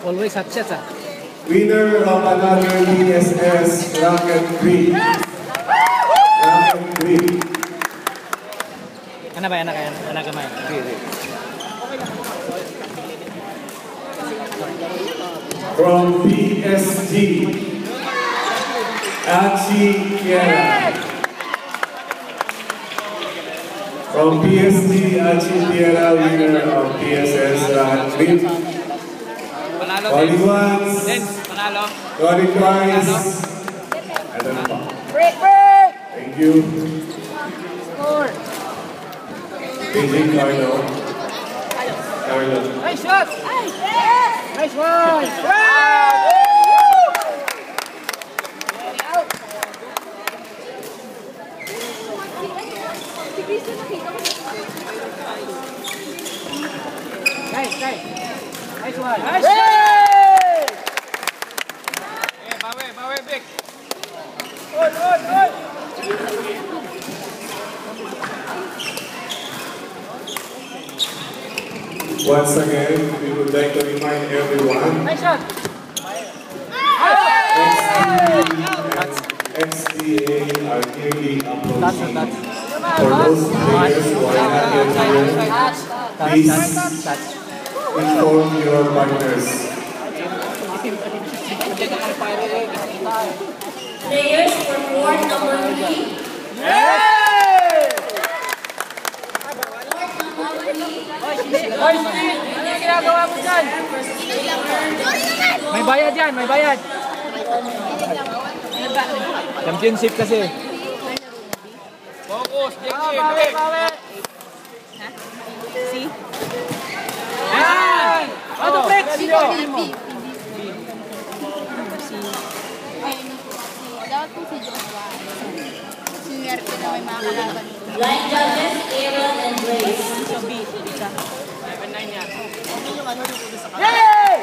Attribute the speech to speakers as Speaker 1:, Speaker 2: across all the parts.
Speaker 1: Always hot shots ah.
Speaker 2: Winner of another PSS Rocket 3. Rocket 3.
Speaker 1: Ano ba? Anak gamay.
Speaker 2: From PSG, Achi Kiera. From PSG, Achi Kiera, winner of PSS Rocket 3. Calling once. Calling twice. Ito na pa.
Speaker 3: Break!
Speaker 2: Thank you.
Speaker 3: Score!
Speaker 2: PJ Carlo.
Speaker 3: Nice shot! Nice one! Nice one! Nice shot! Bawi, Vic! Good!
Speaker 2: Once again, we would like to remind everyone
Speaker 3: Nice shot!
Speaker 2: XDA are clearly approaching. For those players who are not yet here, please inform your partners.
Speaker 4: Players for court number 3.
Speaker 3: Ano ginagawa mo dyan? May bayad yan, may bayad.
Speaker 1: Championship kasi.
Speaker 3: Focus, bawi.
Speaker 5: See?
Speaker 3: Yan! Ano, Flex?
Speaker 5: Dapat po si Joshua. Senior ko na may mga kalaban.
Speaker 4: Line judges, Aaron and Grace.
Speaker 5: So, B. Isa.
Speaker 3: 7-9 yan.
Speaker 5: Yay!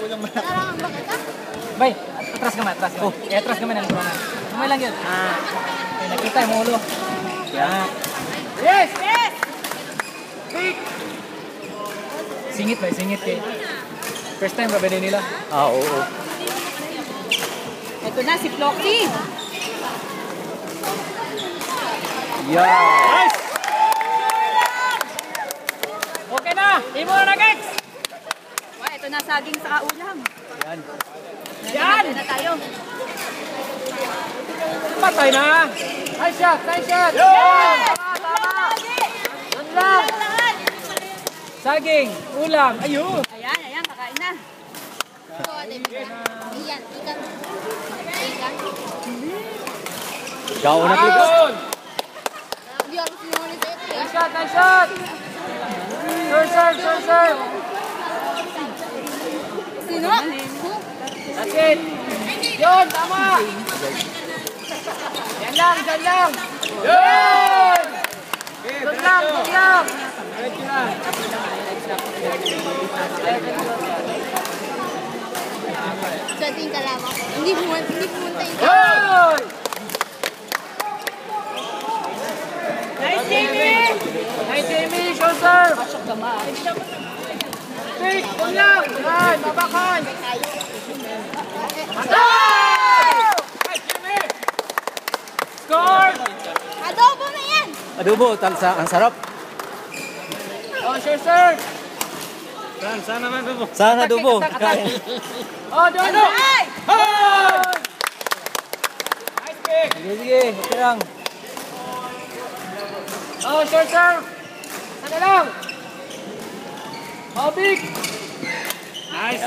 Speaker 5: Narang ba kita?
Speaker 1: Bay, atras ka man. Atras ka man ang corona. Kamay lang yun. Nakita yung ulo. Yan.
Speaker 3: Yes!
Speaker 1: Singit kay. First time ba ba nila? Oo.
Speaker 5: Ito na si Flocky.
Speaker 1: Yeah.
Speaker 3: Nice! Okay na! Imo na Nuggets!
Speaker 5: Ito na saging sa ulam.
Speaker 3: Yan!
Speaker 5: Na tayo.
Speaker 3: Patay na! Nice shot! Yan! Tama! Yan lang!
Speaker 1: Saging, ulam, ayun.
Speaker 5: Ayan, kakain na. Iyan, ikan.
Speaker 1: Ikaw na
Speaker 3: Ayun!
Speaker 5: Hindi ako sinungaling sa ito.
Speaker 3: Nice shot! Sure serve!
Speaker 5: Sino?
Speaker 3: That's it! Yun! Tama! Yan lang! Yun! Good lang!
Speaker 5: Sa ating kalama. Hindi pumunta yung
Speaker 3: Yun! Nice, Jamie! Sure serve! Pick! Kulang! Yan! Babakan! Matay! Nice, Jamie! Score!
Speaker 5: Adobo na yan!
Speaker 1: Adobo, ang sarap.
Speaker 3: Oh, sure serve!
Speaker 1: Sana adobo.
Speaker 3: Oh, doon!
Speaker 5: Ay!
Speaker 3: Nice pick!
Speaker 1: Sige, okay lang.
Speaker 3: Oh, sure serve! Sana lang! Oh, big! Nice!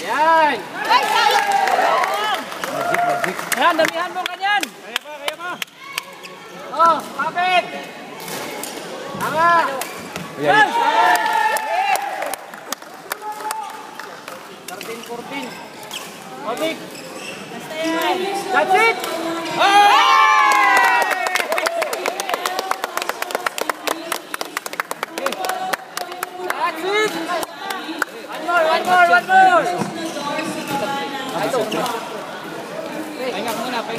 Speaker 3: Yan!
Speaker 5: Ay, sayang!
Speaker 1: Magic.
Speaker 3: Yan, damihan mo kanyan! Kaya pa! Oh, kapit! Tama!
Speaker 1: Yan.
Speaker 3: 13-14. Oh, big! That's it! Oh! That's it! One more! Pahinga muna. Pre.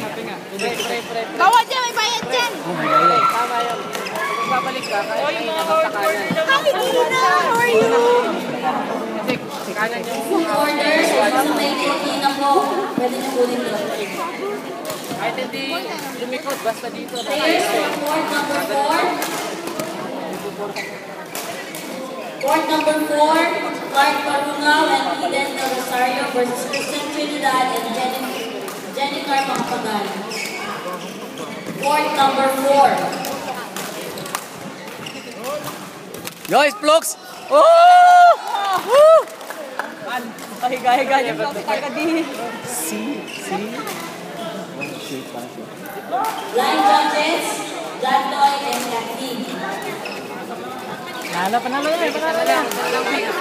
Speaker 5: Bawal dyan, may bayad dyan!
Speaker 3: Tama yun. magbabalik ka, kahit may nabang sa kanan.
Speaker 5: Hi, Tina! How are you?
Speaker 3: Kasi kanan yung
Speaker 4: Food orders ay sa may kantina po. Pwede na kunin doon.
Speaker 3: kahit hindi lumikot, basta dito.
Speaker 4: Players for court number 4. Court number 4, Clark Barungaw and Eden Del Rosario versus Christian Trinidad and Jennifer Macapagal. Court number 4.
Speaker 1: Guys, vlogs! Oh! Woo!
Speaker 3: Pahiga-higa niya ba?
Speaker 1: See?
Speaker 4: Line judges, Jantoy and Kathleen.
Speaker 1: Panalo yan.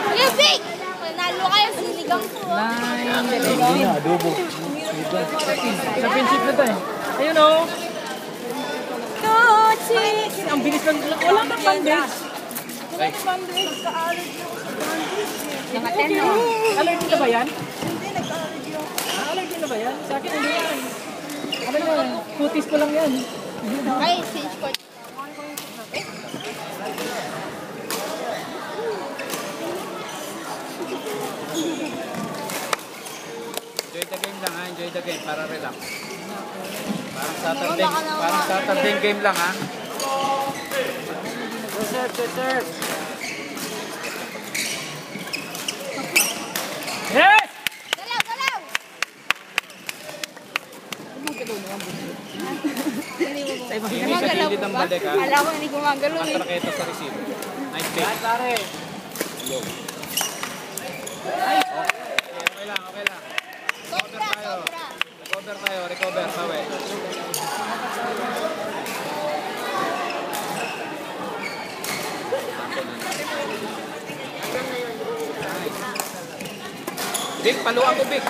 Speaker 5: Kuya Vic! Panalo kayo, sinigang ko.
Speaker 1: Adobo. Championship na to eh. Ayun o.
Speaker 5: Coach!
Speaker 1: Ang bilis lang. Wala kang bandage.
Speaker 5: Mga 10 no?
Speaker 1: Allergy na ba yan? Hindi, nagka-allergy ako. Allergy na ba yan? Sa akin hindi yan. Ano yan? Kutis ko lang yan.
Speaker 5: Ay, change coach.
Speaker 3: Enjoy the game lang ha, enjoy the game para relax. Parang Saturday game lang ha. Serve.
Speaker 1: Yes!
Speaker 5: Galaw!
Speaker 3: Hindi ka digit ang balik ha.
Speaker 5: Alam ko, hindi gumagalaw eh.
Speaker 3: Basta kita sa receive. Nice bait. Pare. Okay lang.
Speaker 5: Sobra.
Speaker 3: Recover tayo. Big, paluan mo, Big.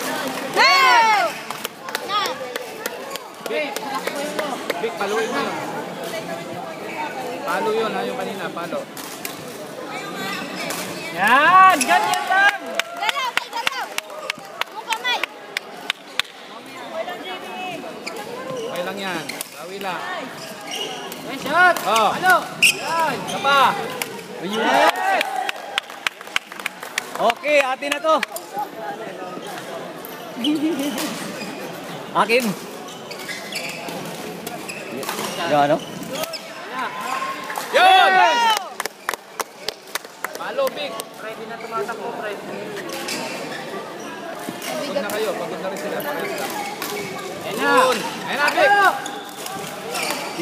Speaker 5: Hey! Na!
Speaker 3: Big, paluin mo yun. Palo yun ha, yung kanina, palo.
Speaker 1: Yan! Ganyan lang!
Speaker 5: Galaw! Yung kamay!
Speaker 3: Okay lang yan. Bawi lang.
Speaker 1: Nice shot!
Speaker 3: Oh.
Speaker 1: Ano?
Speaker 3: Yan, isa pa.
Speaker 1: Yes! Okay, atin na to. Akin. Ano?
Speaker 3: Yun! Palo, Big. Ready na tumatakbo, Fred. Pagod na kayo, pagod na rin sila. Parehas lang. Ayun! Ayun na, Big!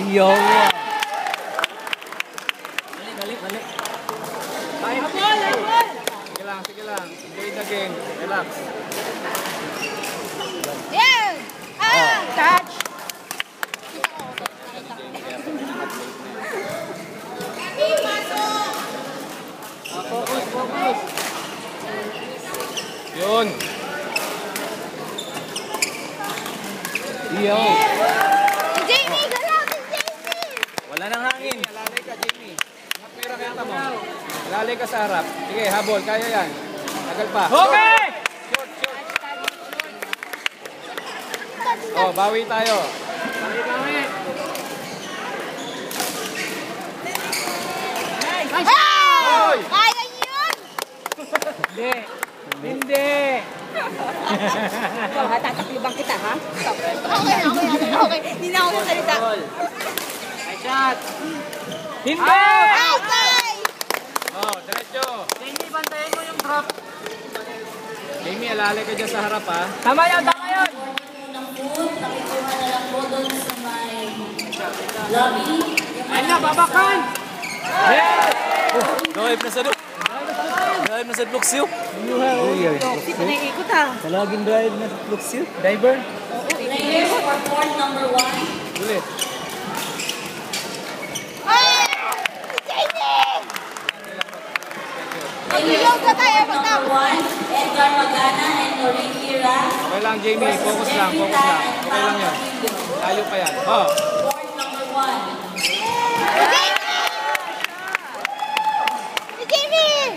Speaker 1: Iyo. Balik.
Speaker 3: Sige lang. Enjoy the game. Relax.
Speaker 5: Yan! Touch!
Speaker 1: Focus.
Speaker 3: Yun!
Speaker 1: Iyo.
Speaker 5: Si Jamie! Galaw! Si Jamie!
Speaker 1: Wala nang hangin.
Speaker 3: Lalay ka, Jimmy. Mga pera kaya mo. Lalay ka sa harap. Sige, habol. Kaya yan. Tagal pa.
Speaker 1: Okay!
Speaker 3: Short. Oh, bawi tayo. Bawi.
Speaker 5: Ah!
Speaker 3: Hoy!
Speaker 5: Kaya yun!
Speaker 1: Hindi.
Speaker 5: Tatakliban kita, ha? Okay. Hindi na ako nasalita.
Speaker 3: Nice shot.
Speaker 1: Hindi!
Speaker 5: Okay!
Speaker 3: Oh, diretso.
Speaker 1: Jamie, bantayan mo yung drop.
Speaker 3: Jamie, alalay ka dyan sa harap ha.
Speaker 1: Tama yun.
Speaker 4: Ng food, nakikuha na lang po doon sa may lobby.
Speaker 3: Ayun na, babakan!
Speaker 1: Yes!
Speaker 6: Drive na sa Luxio.
Speaker 5: Hindi ko naiikot, ha?
Speaker 6: Talaging drive na sa Luxio.
Speaker 1: Diver.
Speaker 4: Players for court number 1.
Speaker 3: Ulit.
Speaker 5: Ay! Si Jamie! Mag-ilaw na tayo
Speaker 4: Number
Speaker 5: pagtapos.
Speaker 4: 1, Edgar Magana and Noreen Hira.
Speaker 3: Okay lang, Jamie. Focus lang. Okay lang yan. Tayo pa yan. Oh.
Speaker 4: Court number 1.
Speaker 5: Si Jamie!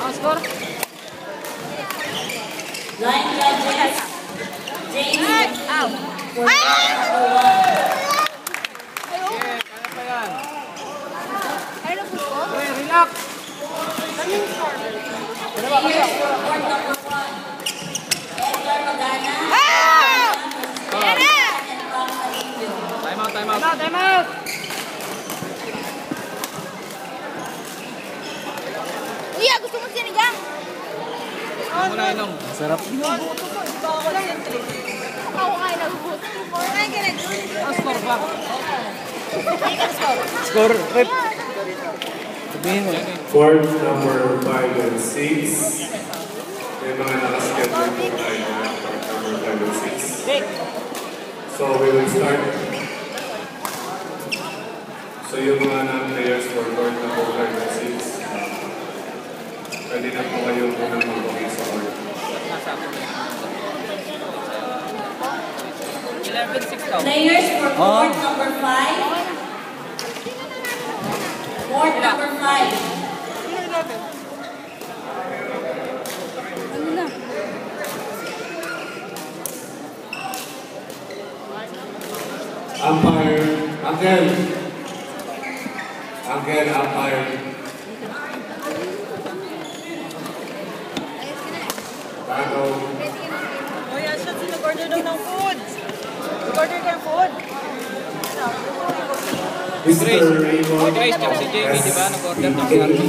Speaker 1: Ang score?
Speaker 4: Line judges, Jamie for point number 1.
Speaker 3: Okay, kaya pa yan.
Speaker 5: Hello po.
Speaker 3: Okay, relax.
Speaker 4: Players for point number 1. Edgar Magana. And Ram Alivio.
Speaker 3: Time out, time out.
Speaker 1: Time out!
Speaker 5: Kuya, gusto mo sinigang?
Speaker 3: Muna inom.
Speaker 6: Sarap.
Speaker 5: Ako nga nagugutom.
Speaker 1: Ang score ba?
Speaker 6: Score, rep. Sabihin mo.
Speaker 2: Court number 5 and 6. May mga nakaschedule po tayo na court number 5 and 6. So we will start. So yung mga non-players for court number 5 and 6, pwede na po kayo muna mag-okay sa court.
Speaker 1: 11-6 daw.
Speaker 4: Players for court number 5. Court number 5.
Speaker 5: Ano na?
Speaker 2: Umpire, Uncle, umpire. Bago.
Speaker 1: Kuya, siya sinag-order daw ng food. Nag-order kayo food.
Speaker 2: Mr. Raymond.
Speaker 3: Grace, tsaka si Jamie, di ba? Nag-order ng sardo.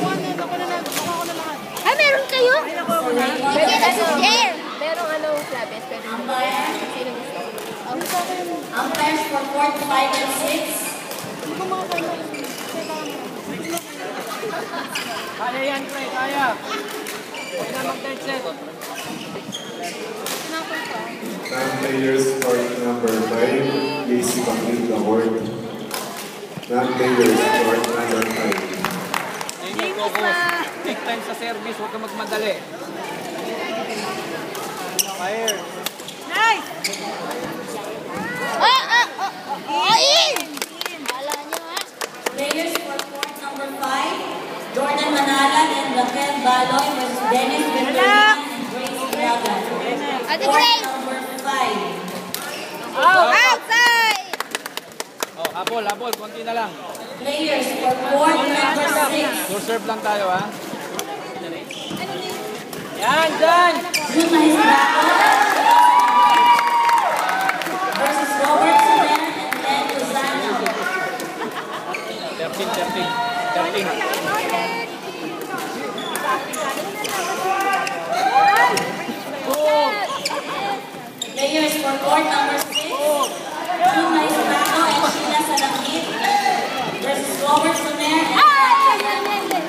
Speaker 5: Ay, meron kayo?
Speaker 4: Raymond.
Speaker 5: Pwede na si Jer. Merong flabes. Pwede mo.
Speaker 4: Umpire.
Speaker 5: Sino gusto? Ang gusto ko yung...
Speaker 4: Umpires for court 5 and 6.
Speaker 1: Kaya yan, Craig. Kaya. Huwag na mag-third set.
Speaker 2: Non-players court number 5, please complete the court. Non-players court number 5.
Speaker 3: Jamie, focus. Take time sa service, huwag ka magmadali. Fire.
Speaker 5: In! Bala nyo, ha?
Speaker 4: Players for court number 5. Jordan Manalan and Raquel Baloy versus Dennis Benjamin and Grace Ilagan.
Speaker 5: Ate
Speaker 4: Court
Speaker 5: Grace!
Speaker 4: number 5.
Speaker 5: Outside!
Speaker 3: Oh, habol, konti na lang.
Speaker 4: Players for court number 6.
Speaker 3: Door serve lang tayo, ha?
Speaker 1: Yan, dyan!
Speaker 4: June Mahisbaco versus Robert Soler and Len Lozano.
Speaker 3: 13.
Speaker 4: Players for court number 6. June Mahisbaco and Sheila Salangit versus Robert Soler and Len Lozano.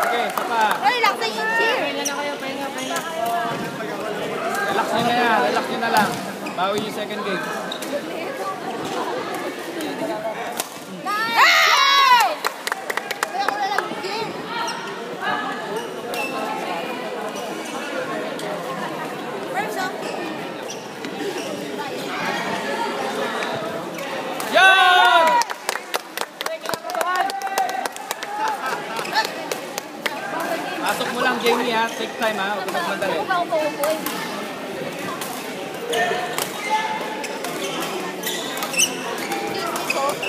Speaker 3: Sige, isa pa.
Speaker 5: Relax na yung cheer.
Speaker 3: Relax nyo na lang. Bawi yung second game.
Speaker 5: Kaya ko na lang yung cheer.
Speaker 3: Yan! Pasok mo lang, Jamie, ha? Take time, ha? Huwag ka magmadali.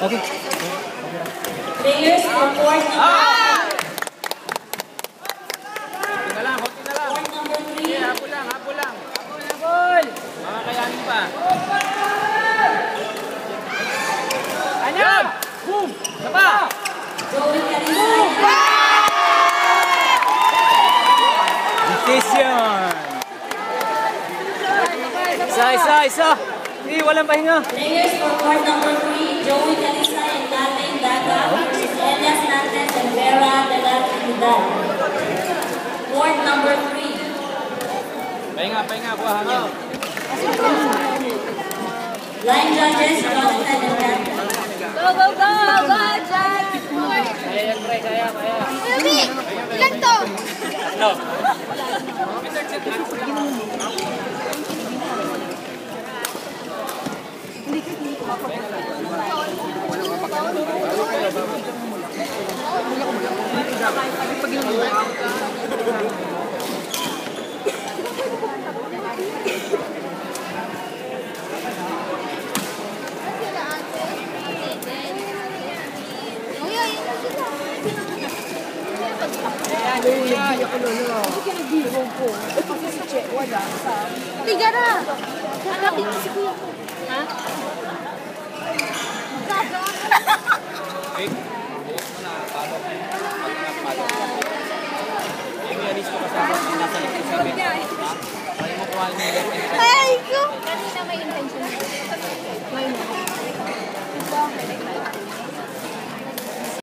Speaker 6: Okay.
Speaker 4: Players for court
Speaker 3: Konti na lang.
Speaker 4: number 3.
Speaker 3: Sige, habol lang. Mga kayanin pa.
Speaker 1: Ayan! Boom! Sapa!
Speaker 4: Joey Carisay.
Speaker 6: Decision! Isa. Hindi, walang pahinga.
Speaker 4: Players for court number 3, Joey Carisay and Natalie Daga versus Elias Nantes and Vera de la Trinidad. Court number 3.
Speaker 3: Pahinga, buha hangin.
Speaker 4: Line judges, Jonathan and Catherine.
Speaker 5: Go, go, go! Go, Jan!
Speaker 1: Kaya yan, Craig. Kaya.
Speaker 5: Kuya B, ilan to? Kuya, yun na sila. Tiga na! Hanapin mo si Kuya ko. Ha? Ay, ko! Kanina may intention. Ngayon na.